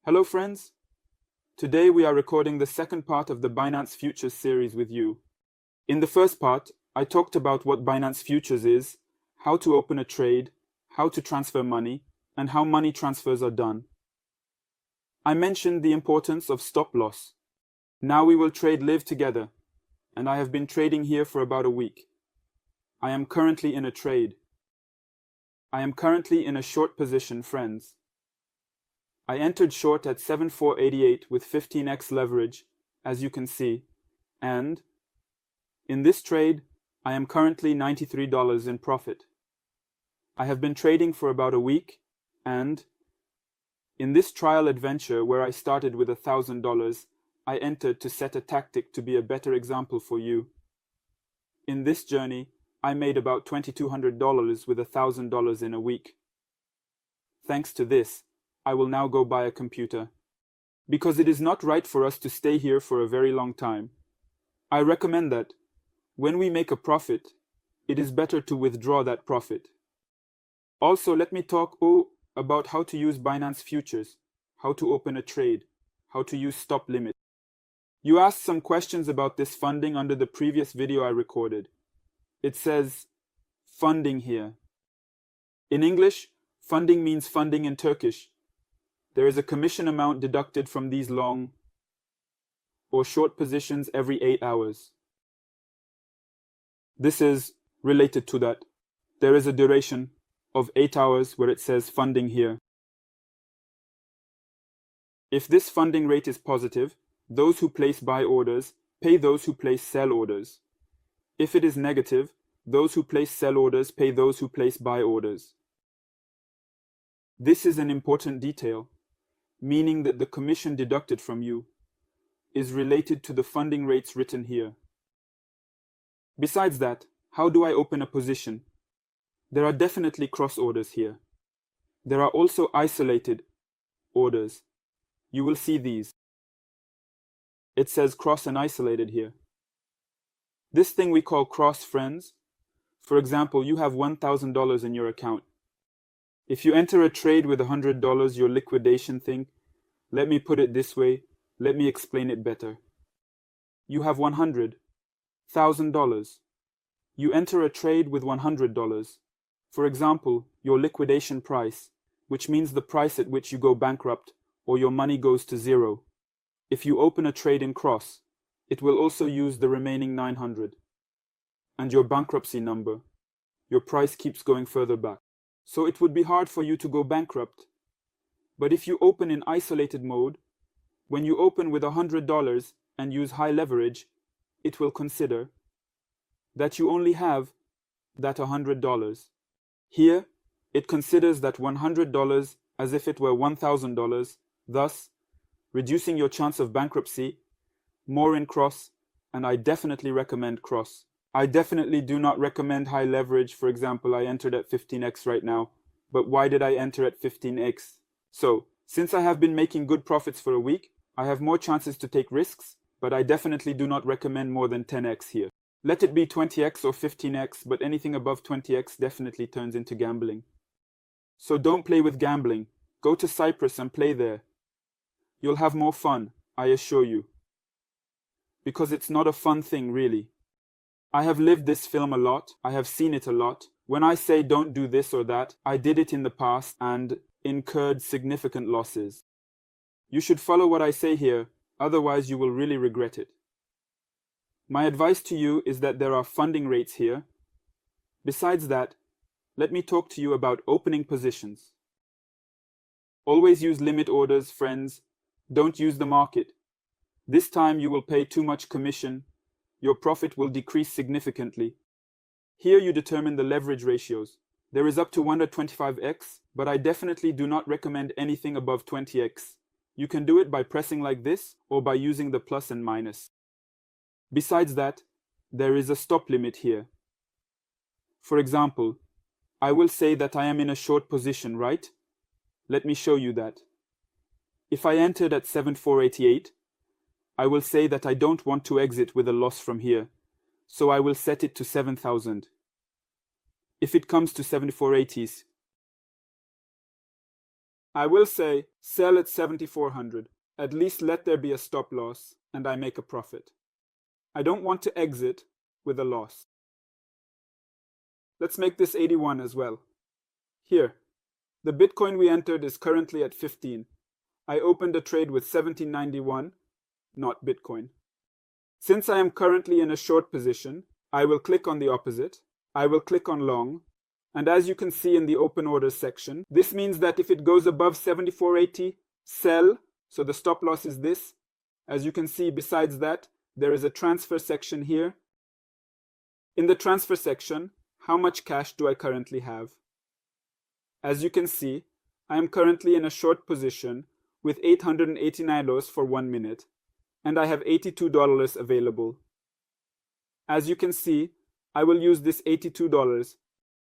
Hello friends, today we are recording the second part of the Binance Futures series with you. In the first part, I talked about what Binance Futures is, how to open a trade, how to transfer money, and how money transfers are done. I mentioned the importance of stop loss. Now we will trade live together, and I have been trading here for about a week. I am currently in a trade. I am currently in a short position, friends. I entered short at 7488 with 15x leverage, as you can see, and in this trade, I am currently $93 in profit. I have been trading for about a week, and in this trial adventure where I started with $1,000, I entered to set a tactic to be a better example for you. In this journey, I made about $2,200 with $1,000 in a week. Thanks to this, I will now go buy a computer. Because it is not right for us to stay here for a very long time. I recommend that when we make a profit, it is better to withdraw that profit. Also, let me talk about how to use Binance Futures, how to open a trade, how to use stop limit. You asked some questions about this funding under the previous video I recorded. It says funding here. In English, funding means funding in Turkish. There is a commission amount deducted from these long or short positions every 8 hours. This is related to that. There is a duration of 8 hours where it says funding here. If this funding rate is positive, those who place buy orders pay those who place sell orders. If it is negative, those who place sell orders pay those who place buy orders. This is an important detail, meaning that the commission deducted from you is related to the funding rates written here. Besides that, how do I open a position? There are definitely cross orders here. There are also isolated orders. You will see these. It says cross and isolated here. This thing we call cross, friends. For example, you have $1,000 in your account. If you enter a trade with $100, your liquidation thing, let me put it this way, let me explain it better. You have $100,000. You enter a trade with $100. For example, your liquidation price, which means the price at which you go bankrupt or your money goes to zero. If you open a trade in cross, it will also use the remaining 900. And your bankruptcy number, your price keeps going further back. So it would be hard for you to go bankrupt. But if you open in isolated mode, when you open with $100 and use high leverage, it will consider that you only have that $100. Here, it considers that $100 as if it were $1,000, thus reducing your chance of bankruptcy, more in cross, and I definitely recommend cross. I definitely do not recommend high leverage. For example, I entered at 15x right now. But why did I enter at 15x? So, since I have been making good profits for a week, I have more chances to take risks, but I definitely do not recommend more than 10x here. Let it be 20x or 15x, but anything above 20x definitely turns into gambling. So don't play with gambling. Go to Cyprus and play there. You'll have more fun, I assure you. Because it's not a fun thing, really. I have lived this film a lot, I have seen it a lot. When I say don't do this or that, I did it in the past and incurred significant losses. You should follow what I say here, otherwise you will really regret it. My advice to you is that there are funding rates here. Besides that, let me talk to you about opening positions. Always use limit orders, friends. Don't use the market. This time you will pay too much commission. Your profit will decrease significantly. Here you determine the leverage ratios. There is up to 125x, but I definitely do not recommend anything above 20x. You can do it by pressing like this or by using the plus and minus. Besides that, there is a stop limit here. For example, I will say that I am in a short position, right? Let me show you that. If I entered at 7488, I will say that I don't want to exit with a loss from here, so I will set it to 7,000. If it comes to 7480s, I will say sell at 7,400. At least let there be a stop loss and I make a profit. I don't want to exit with a loss. Let's make this 81 as well. Here, the Bitcoin we entered is currently at 15. I opened a trade with 1791, not Bitcoin. Since I am currently in a short position, I will click on the opposite. I will click on long. And as you can see in the open orders section, this means that if it goes above 74.80, sell. So the stop loss is this. As you can see, besides that, there is a transfer section here. In the transfer section, how much cash do I currently have? As you can see, I am currently in a short position with 889 loss for 1 minute, and I have $82 available. As you can see, I will use this $82.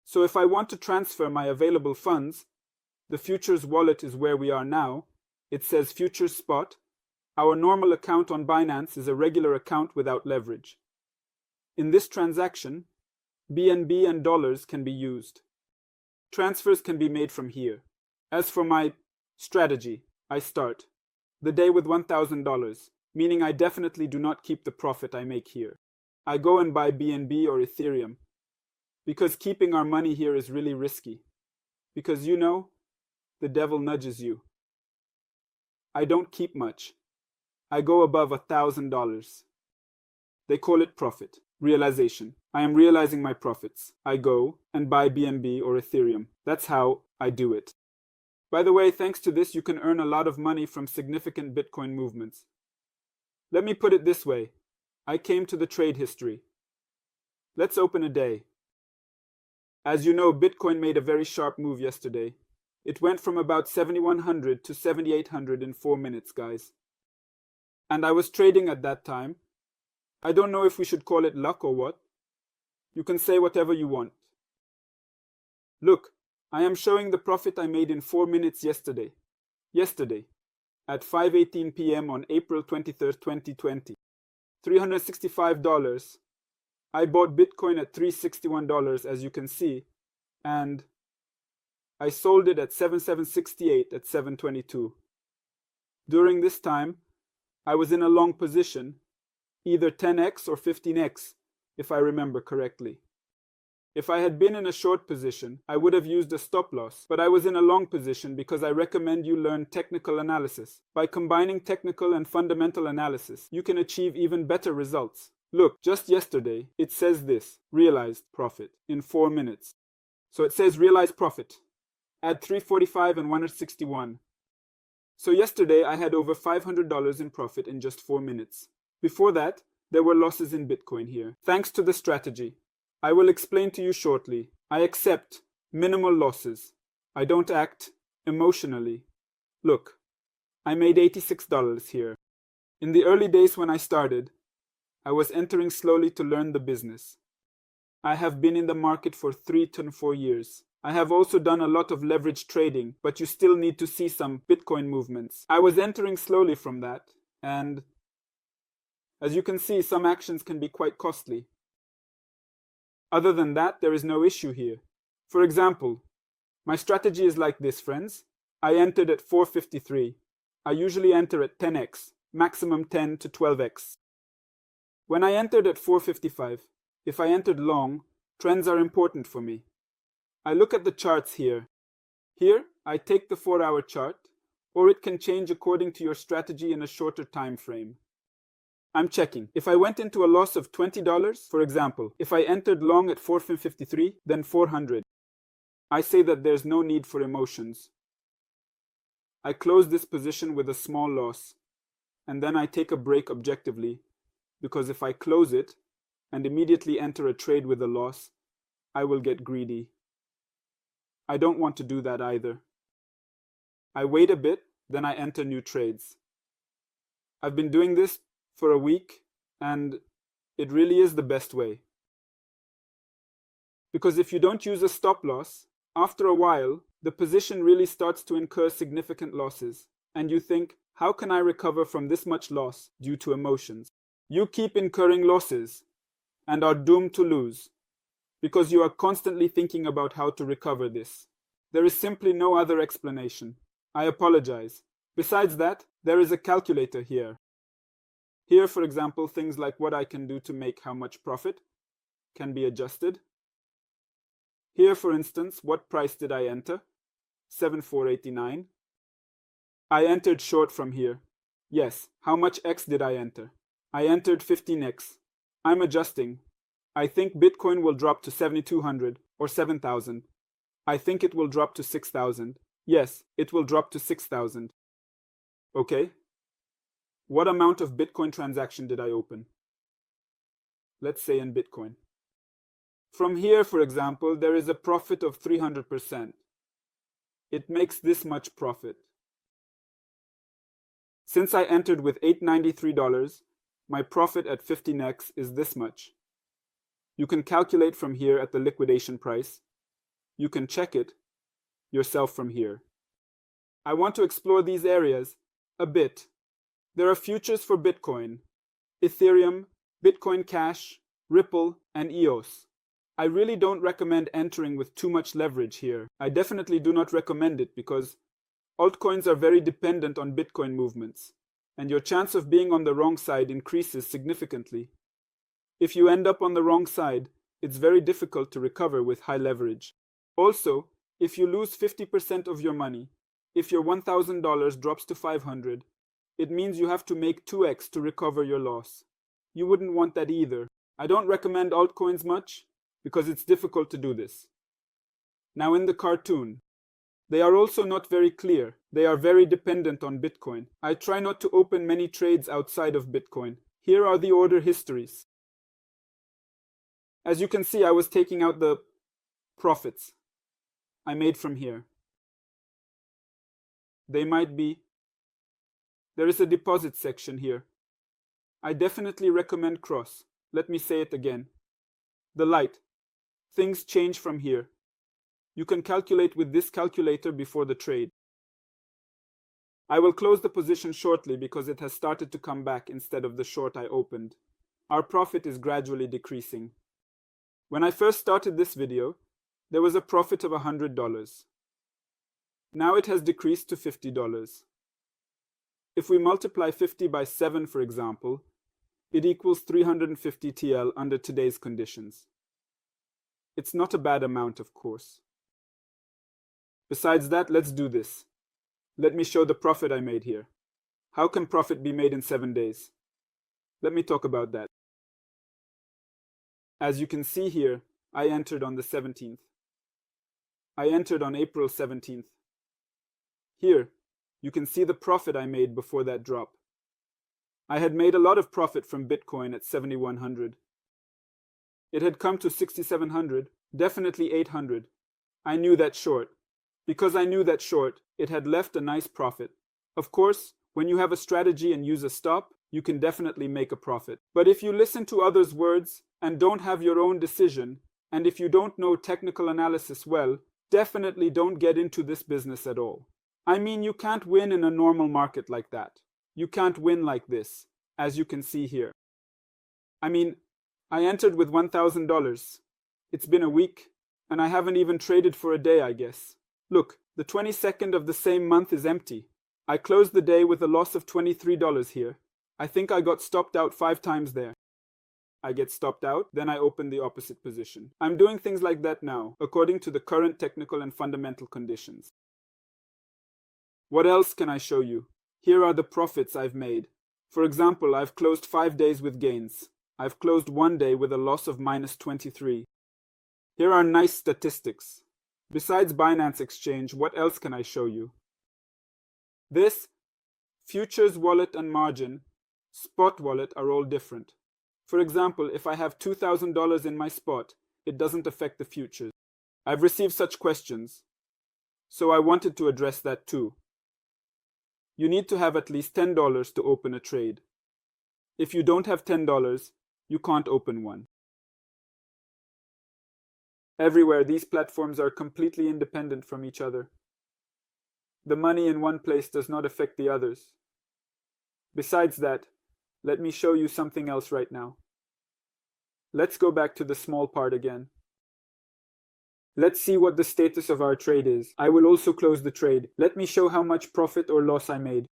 So if I want to transfer my available funds, the futures wallet is where we are now. It says futures spot. Our normal account on Binance is a regular account without leverage. In this transaction, BNB and dollars can be used. Transfers can be made from here. As for my strategy, I start the day with $1,000, meaning I definitely do not keep the profit I make here. I go and buy BNB or Ethereum, because keeping our money here is really risky. Because you know, the devil nudges you. I don't keep much. I go above $1,000. They call it profit, realization. I am realizing my profits. I go and buy BNB or Ethereum. That's how I do it. By the way, thanks to this, you can earn a lot of money from significant Bitcoin movements. Let me put it this way. I came to the trade history. Let's open a day. As you know, Bitcoin made a very sharp move yesterday. It went from about 7,100 to 7,800 in 4 minutes, guys. And I was trading at that time. I don't know if we should call it luck or what. You can say whatever you want. Look, I am showing the profit I made in 4 minutes yesterday. Yesterday, at 5:18 p.m. on April 23rd, 2020. $365. I bought Bitcoin at $361, as you can see, and I sold it at 7,768 at 722. During this time, I was in a long position, either 10x or 15x, if I remember correctly. If I had been in a short position, I would have used a stop loss, but I was in a long position because I recommend you learn technical analysis. By combining technical and fundamental analysis, you can achieve even better results. Look, just yesterday, it says this, realized profit, in 4 minutes. So it says realized profit, at 345 and 161. So yesterday, I had over $500 in profit in just 4 minutes. Before that, there were losses in Bitcoin here. Thanks to the strategy. I will explain to you shortly. I accept minimal losses. I don't act emotionally. Look, I made $86 here. In the early days when I started, I was entering slowly to learn the business. I have been in the market for 3 to 4 years. I have also done a lot of leverage trading, but you still need to see some Bitcoin movements. I was entering slowly from that, and as you can see, some actions can be quite costly. Other than that, there is no issue here. For example, my strategy is like this, friends. I entered at 453. I usually enter at 10x, maximum 10 to 12x. When I entered at 455, if I entered long, trends are important for me. I look at the charts here. Here, I take the 4-hour chart, or it can change according to your strategy in a shorter time frame. I'm checking. If I went into a loss of $20, for example, if I entered long at 453, then 400. I say that there's no need for emotions. I close this position with a small loss, and then I take a break objectively, because if I close it and immediately enter a trade with a loss, I will get greedy. I don't want to do that either. I wait a bit, then I enter new trades. I've been doing this for a week, and it really is the best way. Because if you don't use a stop loss, after a while, the position really starts to incur significant losses, and you think, how can I recover from this much loss due to emotions? You keep incurring losses and are doomed to lose, because you are constantly thinking about how to recover this. There is simply no other explanation. I apologize. Besides that, there is a calculator here. Here, for example, things like what I can do to make how much profit can be adjusted. Here, for instance, what price did I enter? 7,489. I entered short from here. Yes, how much X did I enter? I entered 15X. I'm adjusting. I think Bitcoin will drop to 7,200 or 7,000. I think it will drop to 6,000. Yes, it will drop to 6,000. Okay. What amount of Bitcoin transaction did I open? Let's say in Bitcoin. From here, for example, there is a profit of 300%. It makes this much profit. Since I entered with $893, my profit at 15x is this much. You can calculate from here at the liquidation price. You can check it yourself from here. I want to explore these areas a bit. There are futures for Bitcoin, Ethereum, Bitcoin Cash, Ripple, and EOS. I really don't recommend entering with too much leverage here. I definitely do not recommend it because altcoins are very dependent on Bitcoin movements, and your chance of being on the wrong side increases significantly. If you end up on the wrong side, it's very difficult to recover with high leverage. Also, if you lose 50% of your money, if your $1,000 drops to $500, it means you have to make 2x to recover your loss. You wouldn't want that either. I don't recommend altcoins much because it's difficult to do this. Now in the cartoon, they are also not very clear. They are very dependent on Bitcoin. I try not to open many trades outside of Bitcoin. Here are the order histories. As you can see, I was taking out the profits I made from here. They might be. There is a deposit section here. I definitely recommend cross. Let me say it again. The light. Things change from here. You can calculate with this calculator before the trade. I will close the position shortly because it has started to come back instead of the short I opened. Our profit is gradually decreasing. When I first started this video, there was a profit of $100. Now it has decreased to $50. If we multiply 50 by 7, for example, it equals 350 TL under today's conditions. It's not a bad amount, of course. Besides that, let's do this. Let me show the profit I made here. How can profit be made in 7 days? Let me talk about that. As you can see here, I entered on the 17th. I entered on April 17th. Here, you can see the profit I made before that drop. I had made a lot of profit from Bitcoin at 7,100. It had come to 6,700, definitely 800. I knew that short. Because I knew that short, it had left a nice profit. Of course, when you have a strategy and use a stop, you can definitely make a profit. But if you listen to others' words and don't have your own decision, and if you don't know technical analysis well, definitely don't get into this business at all. I mean, you can't win in a normal market like that. You can't win like this, as you can see here. I mean, I entered with $1,000. It's been a week, and I haven't even traded for a day, I guess. Look, the 22nd of the same month is empty. I closed the day with a loss of $23 here. I think I got stopped out 5 times there. I get stopped out, then I open the opposite position. I'm doing things like that now, according to the current technical and fundamental conditions. What else can I show you? Here are the profits I've made. For example, I've closed 5 days with gains. I've closed 1 day with a loss of -23. Here are nice statistics. Besides Binance Exchange, what else can I show you? This, futures wallet and margin, spot wallet are all different. For example, if I have $2,000 in my spot, it doesn't affect the futures. I've received such questions, so I wanted to address that too. You need to have at least $10 to open a trade. If you don't have $10, you can't open one. Everywhere, these platforms are completely independent from each other. The money in one place does not affect the others. Besides that, let me show you something else right now. Let's go back to the small part again. Let's see what the status of our trade is. I will also close the trade. Let me show how much profit or loss I made.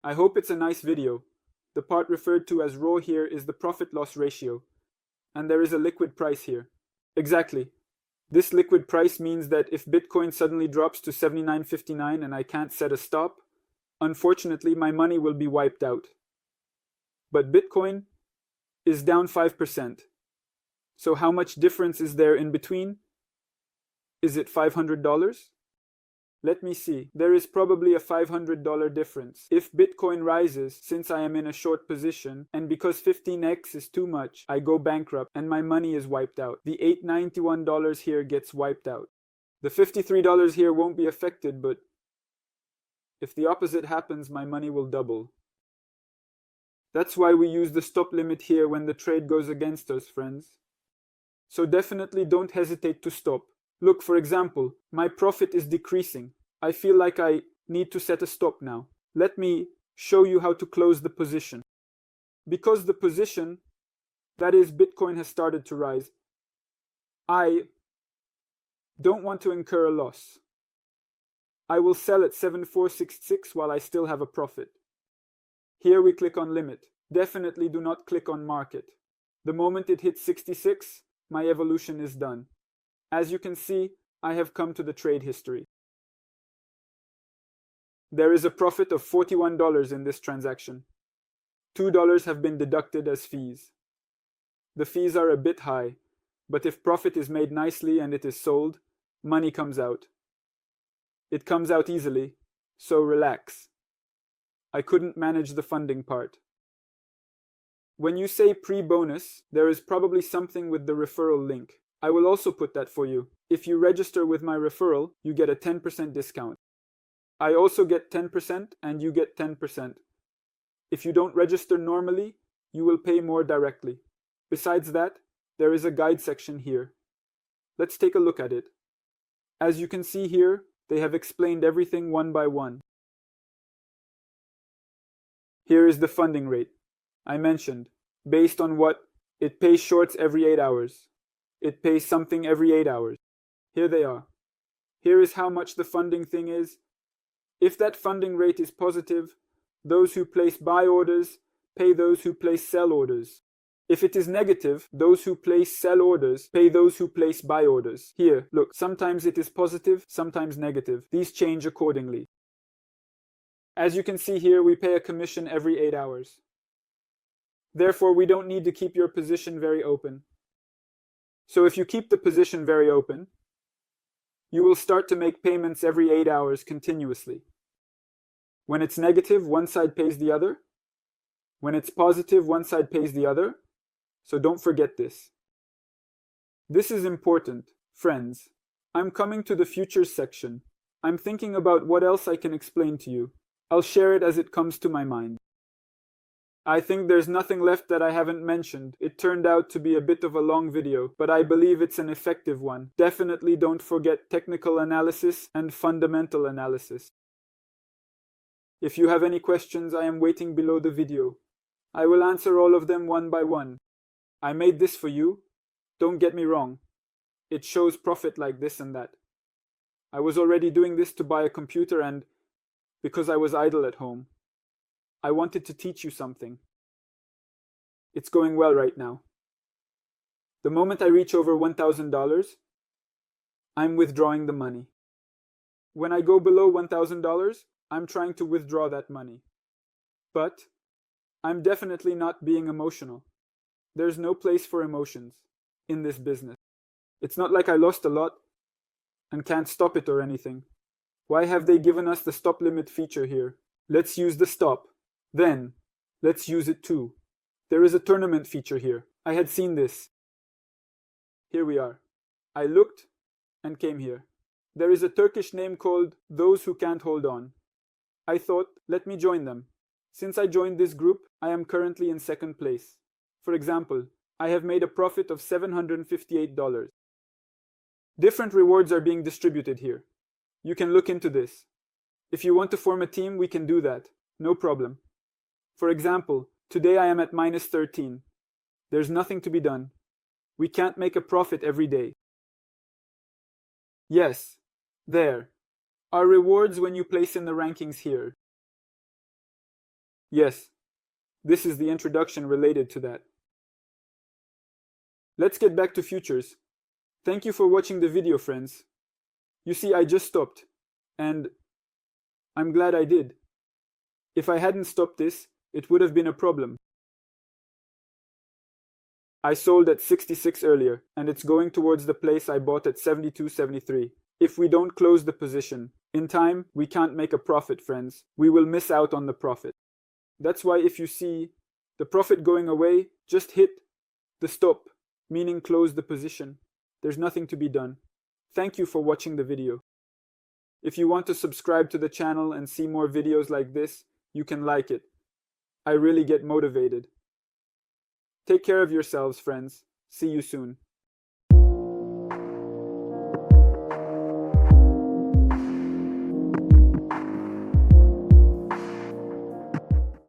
I hope it's a nice video. The part referred to as raw here is the profit-loss ratio. And there is a liquid price here. Exactly. This liquid price means that if Bitcoin suddenly drops to $79.59 and I can't set a stop, unfortunately my money will be wiped out. But Bitcoin is down 5%. So how much difference is there in between? Is it $500? Let me see. There is probably a $500 difference. If Bitcoin rises, since I am in a short position, and because 15x is too much, I go bankrupt and my money is wiped out. The $891 here gets wiped out. The $53 here won't be affected, but if the opposite happens, my money will double. That's why we use the stop limit here when the trade goes against us, friends. So definitely don't hesitate to stop. Look, for example, my profit is decreasing. I feel like I need to set a stop now. Let me show you how to close the position. Because the position, that is, Bitcoin has started to rise, I don't want to incur a loss. I will sell at 7466 while I still have a profit. Here we click on limit. Definitely do not click on market. The moment it hits 66, my evolution is done. As you can see, I have come to the trade history. There is a profit of $41 in this transaction. $2 have been deducted as fees. The fees are a bit high, but if profit is made nicely and it is sold, money comes out. It comes out easily, so relax. I couldn't manage the funding part. When you say pre-bonus, there is probably something with the referral link. I will also put that for you. If you register with my referral, you get a 10% discount. I also get 10% and you get 10%. If you don't register normally, you will pay more directly. Besides that, there is a guide section here. Let's take a look at it. As you can see here, they have explained everything one by one. Here is the funding rate. I mentioned, based on what? It pays shorts every 8 hours. It pays something every 8 hours. Here they are. Here is how much the funding thing is. If that funding rate is positive, those who place buy orders pay those who place sell orders. If it is negative, those who place sell orders pay those who place buy orders. Here, look, sometimes it is positive, sometimes negative. These change accordingly. As you can see here, we pay a commission every 8 hours. Therefore, we don't need to keep your position very open. So if you keep the position very open, you will start to make payments every 8 hours continuously. When it's negative, one side pays the other. When it's positive, one side pays the other. So don't forget this. This is important, friends. I'm coming to the futures section. I'm thinking about what else I can explain to you. I'll share it as it comes to my mind. I think there's nothing left that I haven't mentioned. It turned out to be a bit of a long video, but I believe it's an effective one. Definitely don't forget technical analysis and fundamental analysis. If you have any questions, I am waiting below the video. I will answer all of them one by one. I made this for you. Don't get me wrong. It shows profit like this and that. I was already doing this to buy a computer and because I was idle at home. I wanted to teach you something. It's going well right now. The moment I reach over $1,000, I'm withdrawing the money. When I go below $1,000, I'm trying to withdraw that money. But I'm definitely not being emotional. There's no place for emotions in this business. It's not like I lost a lot and can't stop it or anything. Why have they given us the stop limit feature here? Let's use the stop. Then, let's use it too. There is a tournament feature here. I had seen this. Here we are. I looked and came here. There is a Turkish name called Those Who Can't Hold On. I thought, let me join them. Since I joined this group, I am currently in second place. For example, I have made a profit of $758. Different rewards are being distributed here. You can look into this. If you want to form a team, we can do that. No problem. For example, today I am at -13. There's nothing to be done. We can't make a profit every day. Yes, there are rewards when you place in the rankings here. Yes, this is the introduction related to that. Let's get back to futures. Thank you for watching the video, friends. You see, I just stopped, and I'm glad I did. If I hadn't stopped this, it would have been a problem. I sold at 66 earlier, and it's going towards the place I bought at 72.73. If we don't close the position in time, we can't make a profit, friends. We will miss out on the profit. That's why if you see the profit going away, just hit the stop, meaning close the position. There's nothing to be done. Thank you for watching the video. If you want to subscribe to the channel and see more videos like this, you can like it. I really get motivated. Take care of yourselves, friends. See you soon.